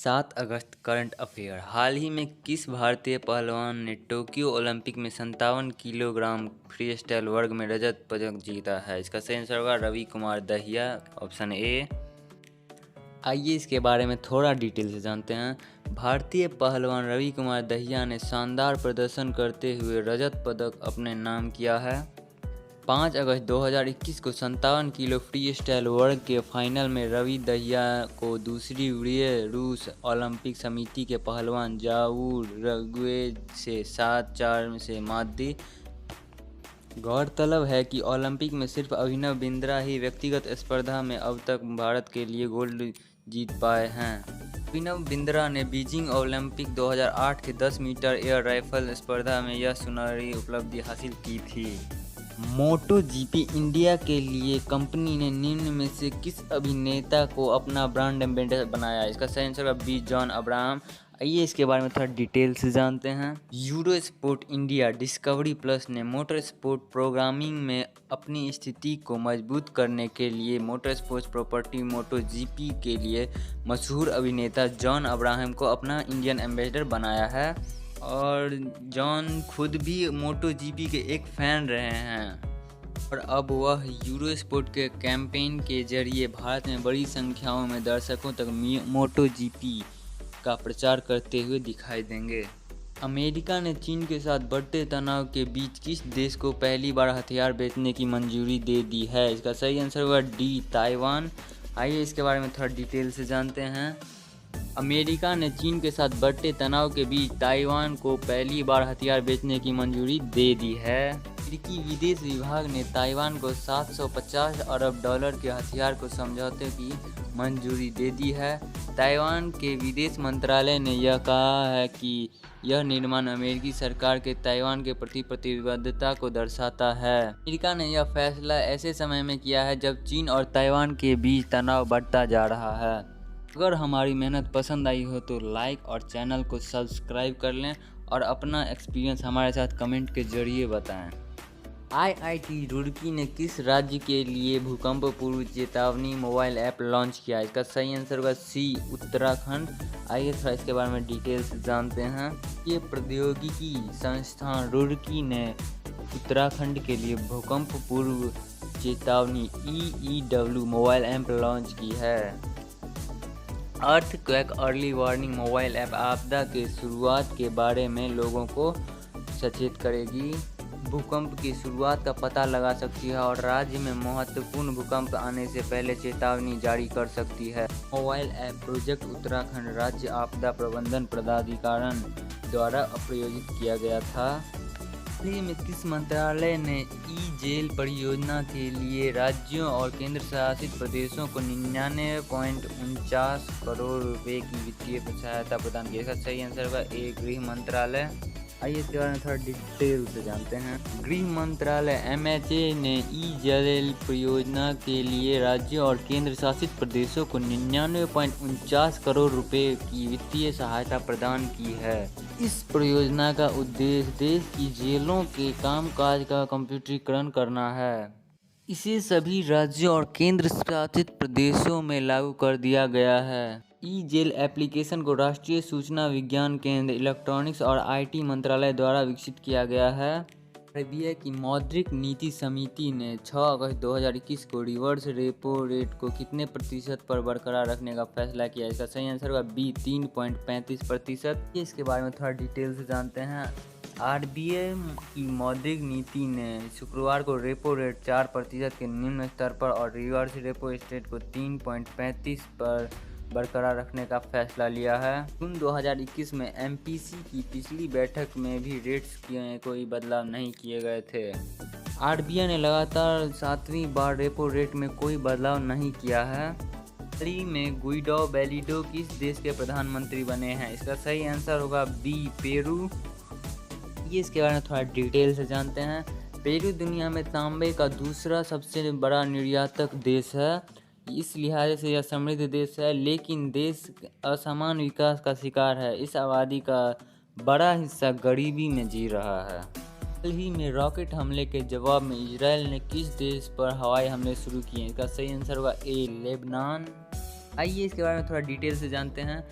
7 अगस्त current affair. हाल ही में किस भारतीय पहलवान ने टोक्यो ओलंपिक में 57 किलोग्राम फ्री स्टाइल वर्ग में रजत पदक जीता है? इसका सही आंसर होगा रवि कुमार दहिया, ऑप्शन ए। आइए इसके बारे में थोड़ा डिटेल से जानते हैं। भारतीय पहलवान रवि कुमार दहिया ने शानदार प्रदर्शन करते हुए रजत पदक अपने नाम किया है। 5 अगस्त 2021 को 57 किलो फ्री स्टाइल वर्ग के फाइनल में रवि दहिया को दूसरी वरीय रूस ओलंपिक समिति के पहलवान जाऊर रग्वेज से 7-4 से मात दी। गौरतलब है कि ओलंपिक में सिर्फ अभिनव बिंद्रा ही व्यक्तिगत स्पर्धा में अब तक भारत के लिए गोल्ड जीत पाए हैं। अभिनव बिंद्रा ने बीजिंग ओलंपिक 2008 के 10 मीटर एयर राइफल स्पर्धा में यह सुनहरी उपलब्धि हासिल की थी। मोटो जीपी इंडिया के लिए कंपनी ने निम्न में से किस अभिनेता को अपना ब्रांड एम्बेसडर बनाया? इसका सही आंसर है बी जॉन अब्राहम। आइए इसके बारे में थोड़ा डिटेल से जानते हैं। Euro sport India discovery plus ने मोटर स्पोर्ट प्रोग्रामिंग में अपनी स्थिति को मजबूत करने के लिए मोटर स्पोर्ट्स प्रॉपर्टी मोटो जीपी के लिए मशहूर अभिनेता जॉन अब्राहम को अपना इंडियन एम्बेसडर बनाया है। और जॉन खुद भी मोटो जीपी के एक फ़ैन रहे हैं और अब वह यूरो स्पोर्ट के कैंपेन के जरिए भारत में बड़ी संख्याओं में दर्शकों तक मोटो जीपी का प्रचार करते हुए दिखाई देंगे। अमेरिका ने चीन के साथ बढ़ते तनाव के बीच किस देश को पहली बार हथियार बेचने की मंजूरी दे दी है? इसका सही आंसर होगा डी ताइवान। आइए इसके बारे में थोड़ा डिटेल से जानते हैं। अमेरिका ने चीन के साथ बढ़ते तनाव के बीच ताइवान को पहली बार हथियार बेचने की मंजूरी दे दी है। अमेरिकी विदेश विभाग ने ताइवान को 750 अरब डॉलर के हथियार को समझौते की मंजूरी दे दी है। ताइवान के विदेश मंत्रालय ने यह कहा है कि यह निर्णय अमेरिकी सरकार के ताइवान के प्रति प्रतिबद्धता को दर्शाता है। अमेरिका ने यह फैसला ऐसे समय में किया है जब चीन और ताइवान के बीच तनाव बढ़ता जा रहा है। अगर हमारी मेहनत पसंद आई हो तो लाइक और चैनल को सब्सक्राइब कर लें और अपना एक्सपीरियंस हमारे साथ कमेंट के जरिए बताएं। आईआईटी रुड़की ने किस राज्य के लिए भूकंप पूर्व चेतावनी मोबाइल ऐप लॉन्च किया? इसका सही आंसर होगा सी उत्तराखंड। आइए थोड़ा इसके बारे में डिटेल से जानते हैं। ये प्रौद्योगिकी संस्थान रुड़की ने उत्तराखंड के लिए भूकंप पूर्व चेतावनी EEW मोबाइल ऐप लॉन्च की है। Earthquake early warning mobile app आपदा के शुरुआत के बारे में लोगों को सचेत करेगी। भूकंप की शुरुआत का पता लगा सकती है और राज्य में महत्वपूर्ण भूकंप आने से पहले चेतावनी जारी कर सकती है। मोबाइल ऐप प्रोजेक्ट उत्तराखंड राज्य आपदा प्रबंधन प्राधिकरण द्वारा प्रायोजित किया गया था। हाल ही में किस मंत्रालय ने ई-जेल परियोजना के लिए राज्यों और केंद्र शासित प्रदेशों को 99.49 करोड़ रुपए की वित्तीय सहायता प्रदान की? इसका सही आंसर होगा ए गृह मंत्रालय। आइए इसके बारे में थोड़ा डिटेल से जानते हैं। गृह मंत्रालय MHA ने ई-जेल परियोजना के लिए राज्यों और केंद्र शासित प्रदेशों को 99.49 करोड़ रुपए की वित्तीय सहायता प्रदान की है। इस परियोजना का उद्देश्य देश की जेलों के कामकाज का कंप्यूटरीकरण करना है। इसे सभी राज्यों और केंद्र शासित प्रदेशों में लागू कर दिया गया है। ई-जेल एप्लीकेशन को राष्ट्रीय सूचना विज्ञान केंद्र, इलेक्ट्रॉनिक्स और IT मंत्रालय द्वारा विकसित किया गया है। RBI की मौद्रिक नीति समिति ने 6 अगस्त 2021 को रिवर्स रेपो रेट को कितने प्रतिशत पर बरकरार रखने का फैसला किया? इसका सही आंसर होगा बी 3.35%। इसके बारे में थोड़ा डिटेल से जानते हैं। RBI की मौद्रिक नीति ने शुक्रवार को रेपो रेट 4% के निम्न स्तर पर और रिवर्स रेपो रेट को 3.35 पर बरकरार रखने का फैसला लिया है। जून 2021 में MPC की पिछली बैठक में भी रेट्स के कोई बदलाव नहीं किए गए थे। RBI ने लगातार 7वीं बार रेपो रेट में कोई बदलाव नहीं किया है। हाल ही में गुइडो बेलिडो किस देश के प्रधानमंत्री बने हैं? इसका सही आंसर होगा बी पेरू। ये इसके बारे में थोड़ा डिटेल से जानते हैं। पेरू दुनिया में तांबे का दूसरा सबसे बड़ा निर्यातक देश है। इस लिहाज से यह समृद्ध देश है, लेकिन देश असमान विकास का शिकार है। इस आबादी का बड़ा हिस्सा गरीबी में जी रहा है। हाल ही में रॉकेट हमले के जवाब में इजराइल ने किस देश पर हवाई हमले शुरू किए? इसका सही आंसर होगा ए लेबनान। आइए इसके बारे में थोड़ा डिटेल से जानते हैं।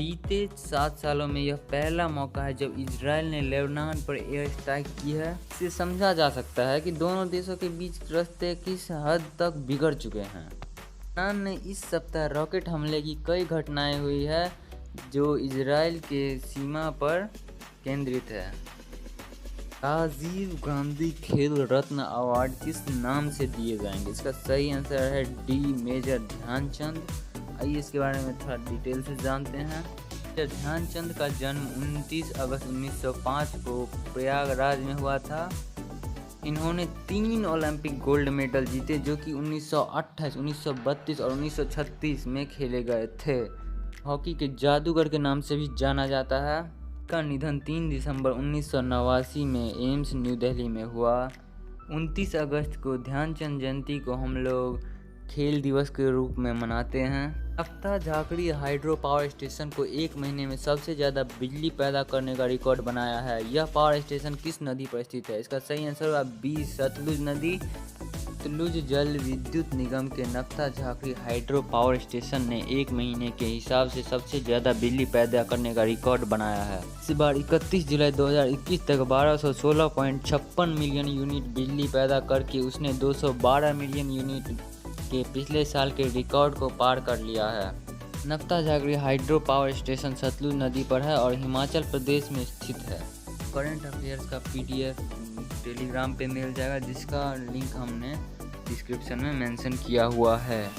बीते 7 सालों में यह पहला मौका है जब इजराइल ने लेबनान पर एयर स्ट्राइक की है। इससे समझा जा सकता है कि दोनों देशों के बीच रास्ते किस हद तक बिगड़ चुके हैं। ईरान ने इस सप्ताह रॉकेट हमले की कई घटनाएं हुई है जो इजराइल के सीमा पर केंद्रित है। राजीव गांधी खेल रत्न अवार्ड किस नाम से दिए जाएंगे? इसका सही आंसर है डी, मेजर ध्यानचंद। आइए इसके बारे में थोड़ा डिटेल से जानते हैं। मेजर ध्यानचंद का जन्म 29 अगस्त 1905 को प्रयागराज में हुआ था। इन्होंने 3 ओलंपिक गोल्ड मेडल जीते जो कि 1928, 1932 और 1936 में खेले गए थे। हॉकी के जादूगर के नाम से भी जाना जाता है। का निधन 3 दिसंबर 1989 में एम्स न्यू दिल्ली में हुआ। 29 अगस्त को ध्यानचंद जयंती को हम लोग खेल दिवस के रूप में मनाते हैं। नफ्ता झाकड़ी हाइड्रो पावर स्टेशन को एक महीने में सबसे ज़्यादा बिजली पैदा करने का रिकॉर्ड बनाया है। यह पावर स्टेशन किस नदी पर स्थित है? इसका सही आंसर होगा बी, सतलुज नदी। सतलुज जल विद्युत निगम के नफ्ता झाकड़ी हाइड्रो पावर स्टेशन ने एक महीने के हिसाब से सबसे ज़्यादा बिजली पैदा करने का रिकॉर्ड बनाया है। इस बार 31 जुलाई 2021 तक 1216.56 मिलियन यूनिट बिजली पैदा करके उसने 212 मिलियन यूनिट के पिछले साल के रिकॉर्ड को पार कर लिया है। नफ्ता Jhakri hydro power station Sutlej नदी पर है और हिमाचल प्रदेश में स्थित है। करंट अफेयर्स का PDF टेलीग्राम पे मिल जाएगा जिसका लिंक हमने डिस्क्रिप्शन में मेंशन किया हुआ है।